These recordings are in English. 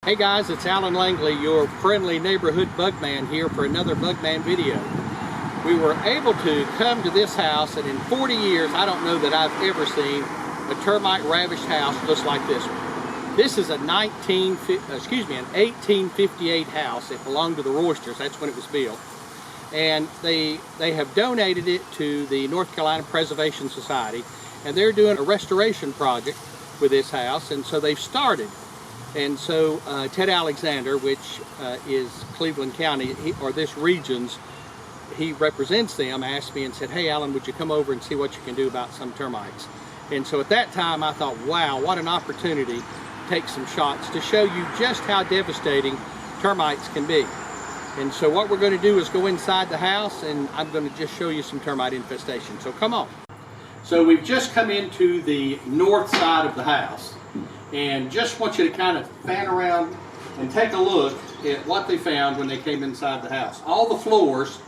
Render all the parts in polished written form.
Hey guys, it's Alan Langley, your friendly neighborhood bugman here for another bugman video. We were able to come to this house, and in 40 years I don't know that I've ever seen a termite ravished house just like this one. This is an 1858 house. It belonged to the Roysters. That's when it was built. And they have donated it to the North Carolina Preservation Society, and they're doing a restoration project with this house, and so they've started. And so Ted Alexander, which is Cleveland County, or this region's, he represents them, asked me and said, hey Alan, would you come over and see what you can do about some termites? And so at that time I thought, wow, what an opportunity to take some shots to show you just how devastating termites can be. And so what we're going to do is go inside the house, and I'm going to just show you some termite infestation. So come on. So we've just come into the north side of the house, and just want you to kind of fan around and take a look at what they found when they came inside the house. All the floors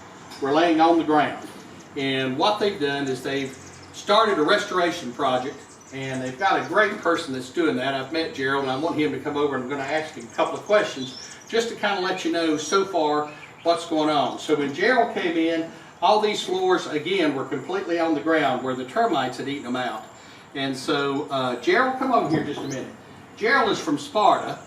were laying on the ground, and what they've done is they've started a restoration project, and they've got a great person that's doing that. I've met Gerald, and I want him to come over, and I'm going to ask him a couple of questions just to kind of let you know so far what's going on. So when Gerald came in, all these floors again were completely on the ground where the termites had eaten them out. And so Gerald, come over here just a minute. Gerald is from Sparta,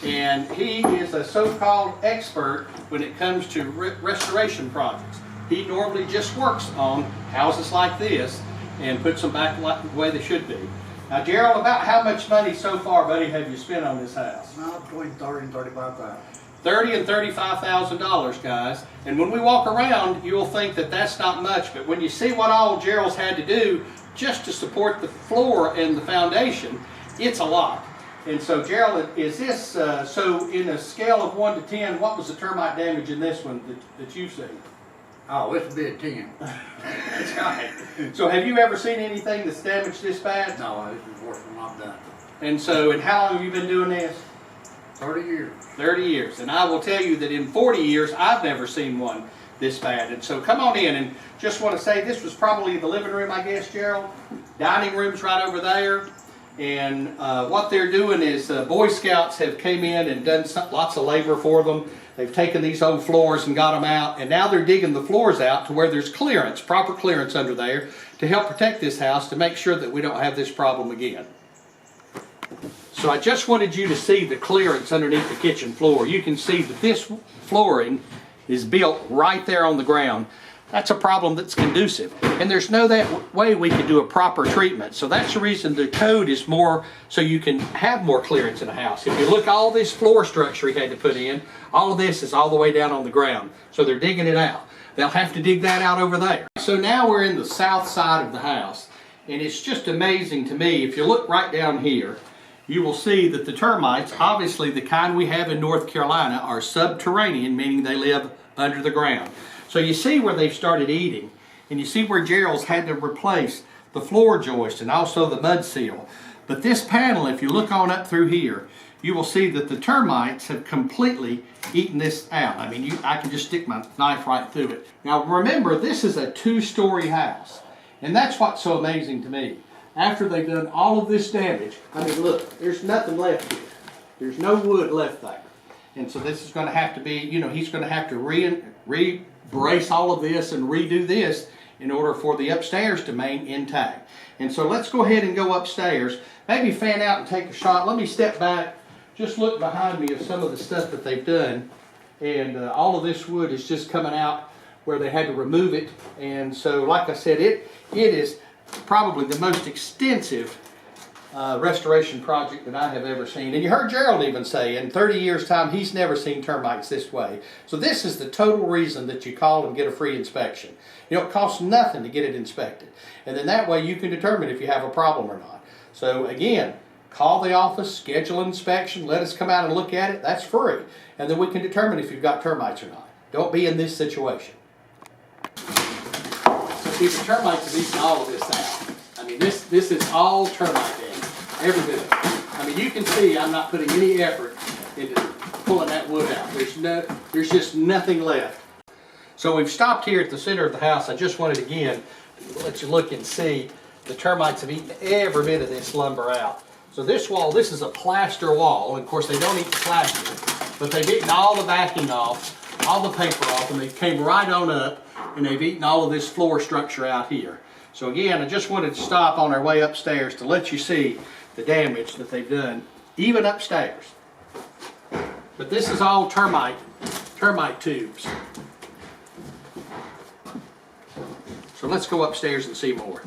and he is a so-called expert when it comes to restoration projects. He normally just works on houses like this and puts them back the way they should be. Now Gerald, about how much money so far, buddy, have you spent on this house? Between $30,000 and $35,000. $30,000 and $35,000, guys. And when we walk around, you'll think that that's not much, but when you see what all Gerald's had to do just to support the floor and the foundation, it's a lot. And so Gerald, is this, so in a scale of 1 to 10, what was the termite damage in this one that you've seen? Oh, this would be a 10. That's right. So have you ever seen anything that's damaged this bad? No, this is worse than I've done. And so, and how long have you been doing this? 30 years. 30 years. And I will tell you that in 40 years, I've never seen one this bad. And so come on in, and just want to say this was probably the living room, I guess, Gerald. Dining room's right over there. And what they're doing is Boy Scouts have came in and done lots of labor for them. They've taken these old floors and got them out, and now they're digging the floors out to where there's clearance, proper clearance under there to help protect this house, to make sure that we don't have this problem again. So I just wanted you to see the clearance underneath the kitchen floor. You can see that this flooring is built right there on the ground. That's a problem that's conducive. And there's no that way we can do a proper treatment. So that's the reason the code is more, so you can have more clearance in a house. If you look, all this floor structure he had to put in, all of this is all the way down on the ground. So they're digging it out. They'll have to dig that out over there. So now we're in the south side of the house. And it's just amazing to me, if you look right down here, you will see that the termites, obviously the kind we have in North Carolina, are subterranean, meaning they live under the ground. So you see where they've started eating, and you see where Gerald's had to replace the floor joist and also the mud seal. But this panel, if you look on up through here, you will see that the termites have completely eaten this out. I mean, I can just stick my knife right through it. Now remember, this is a 2-story house, and that's what's so amazing to me. After they've done all of this damage, I mean, look, there's nothing left here. There's no wood left there. And so this is going to have to be, you know, he's going to have to brace all of this and redo this in order for the upstairs to remain intact. And so let's go ahead and go upstairs. Maybe fan out and take a shot. Let me step back, just look behind me of some of the stuff that they've done. And all of this wood is just coming out where they had to remove it. And so, like I said, it is probably the most extensive restoration project that I have ever seen. And you heard Gerald even say in 30 years time he's never seen termites this way. So this is the total reason that you call and get a free inspection. You know, it costs nothing to get it inspected, and then that way you can determine if you have a problem or not. So again, call the office, schedule an inspection, let us come out and look at it. That's free, and then we can determine if you've got termites or not. Don't be in this situation. So see, the termites have eaten all of this out. I mean, this is all termite damage. Every bit of it. I mean, you can see I'm not putting any effort into pulling that wood out. There's just nothing left. So we've stopped here at the center of the house. I just wanted again to let you look and see the termites have eaten every bit of this lumber out. So this wall, this is a plaster wall. Of course, they don't eat the plaster, but they've eaten all the backing off, all the paper off, and they came right on up, and they've eaten all of this floor structure out here. So again, I just wanted to stop on our way upstairs to let you see the damage that they've done, even upstairs. But this is all termite tubes. So let's go upstairs and see more.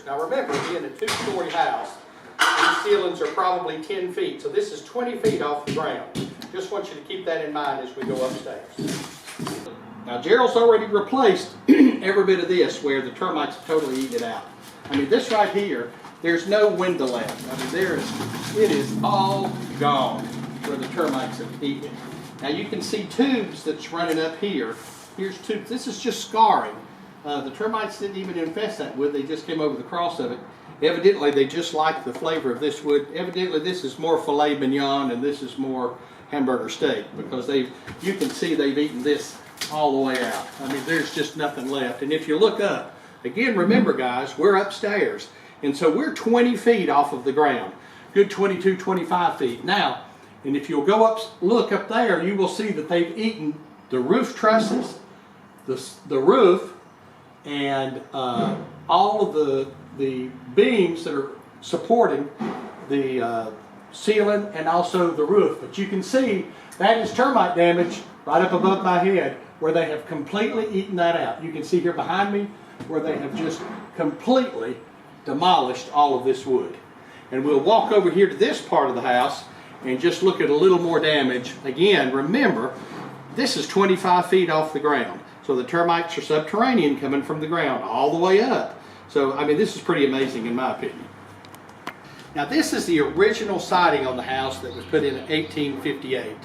Now remember, being a 2-story house, these ceilings are probably 10 feet. So this is 20 feet off the ground. Just want you to keep that in mind as we go upstairs. Now Gerald's already replaced every bit of this where the termites have totally eaten it out. I mean, this right here, there's no window left. I mean, it is all gone where the termites have eaten it. Now you can see tubes that's running up here. Here's tubes. This is just scarring. The termites didn't even infest that wood. They just came over the cross of it. Evidently, they just like the flavor of this wood. Evidently, this is more filet mignon and this is more hamburger steak because you can see they've eaten this all the way out. I mean, there's just nothing left. And if you look up, again, remember guys, we're upstairs. And so we're 20 feet off of the ground. Good 22, 25 feet. Now, and if you'll go up, look up there, you will see that they've eaten the roof trusses, the roof, and all of the beams that are supporting the ceiling and also the roof. But you can see that is termite damage right up above my head where they have completely eaten that out. You can see here behind me where they have just completely demolished all of this wood. And we'll walk over here to this part of the house and just look at a little more damage. Again, remember, this is 25 feet off the ground. So the termites are subterranean coming from the ground all the way up. So, I mean, this is pretty amazing in my opinion. Now, this is the original siding on the house that was put in 1858.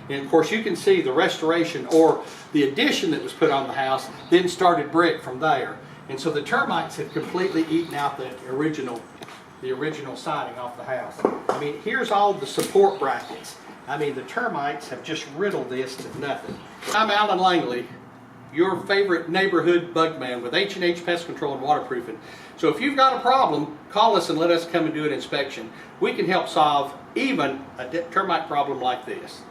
And of course, you can see the restoration or the addition that was put on the house then started brick from there. And so the termites have completely eaten out the original siding off the house. I mean, here's all the support brackets. I mean, the termites have just riddled this to nothing. I'm Alan Langley, your favorite neighborhood bug man with H&H Pest Control and Waterproofing. So if you've got a problem, call us and let us come and do an inspection. We can help solve even a termite problem like this.